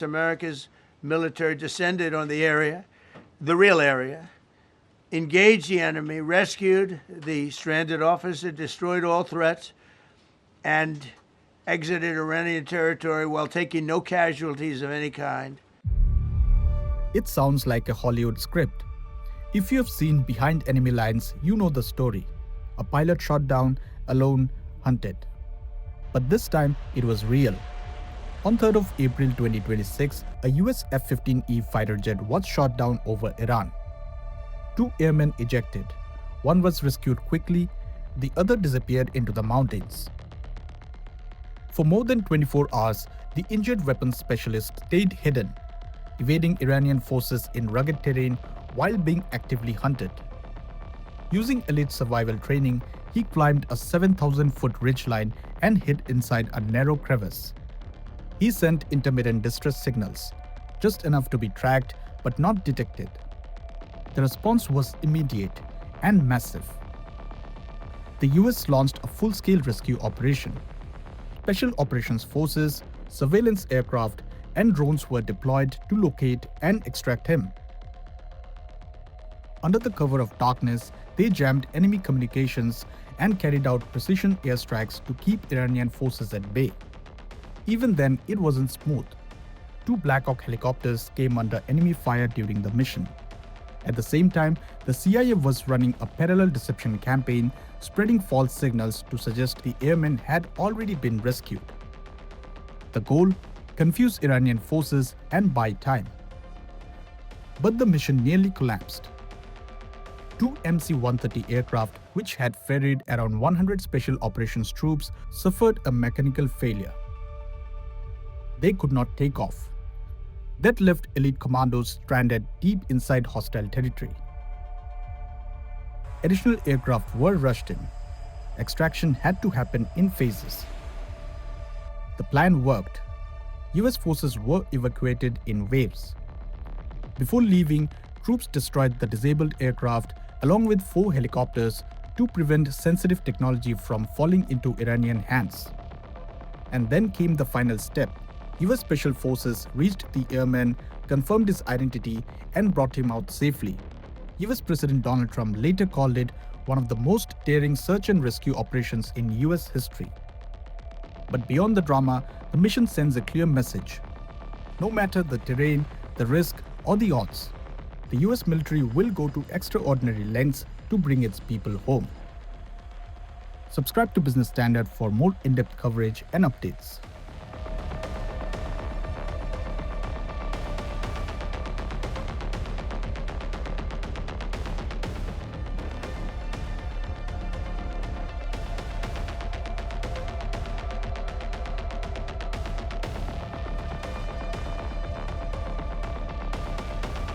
America's military descended on the area, the real area, engaged the enemy, rescued the stranded officer, destroyed all threats, and exited Iranian territory while taking no casualties of any kind. It sounds like a Hollywood script. If you have seen Behind Enemy Lines, you know the story. A pilot shot down, alone, hunted. But this time, it was real. On 3rd of April 2026, a US F-15E fighter jet was shot down over Iran. 2 airmen ejected. One was rescued quickly, the other disappeared into the mountains. For more than 24 hours, the injured weapons specialist stayed hidden, evading Iranian forces in rugged terrain while being actively hunted. Using elite survival training, he climbed a 7,000-foot ridgeline and hid inside a narrow crevice. He sent intermittent distress signals, just enough to be tracked but not detected. The response was immediate and massive. The US launched a full-scale rescue operation. Special operations forces, surveillance aircraft, and drones were deployed to locate and extract him. Under the cover of darkness, they jammed enemy communications and carried out precision airstrikes to keep Iranian forces at bay. Even then, it wasn't smooth. 2 Black Hawk helicopters came under enemy fire during the mission. At the same time, the CIA was running a parallel deception campaign, spreading false signals to suggest the airmen had already been rescued. The goal? Confuse Iranian forces and buy time. But the mission nearly collapsed. 2 MC-130 aircraft, which had ferried around 100 special operations troops, suffered a mechanical failure. They could not take off. That left elite commandos stranded deep inside hostile territory. Additional aircraft were rushed in. Extraction had to happen in phases. The plan worked. US forces were evacuated in waves. Before leaving, troops destroyed the disabled aircraft along with 4 helicopters to prevent sensitive technology from falling into Iranian hands. And then came the final step. US Special Forces reached the airman, confirmed his identity, and brought him out safely. US President Donald Trump later called it one of the most daring search and rescue operations in US history. But beyond the drama, the mission sends a clear message. No matter the terrain, the risk, or the odds, the US military will go to extraordinary lengths to bring its people home. Subscribe to Business Standard for more in-depth coverage and updates.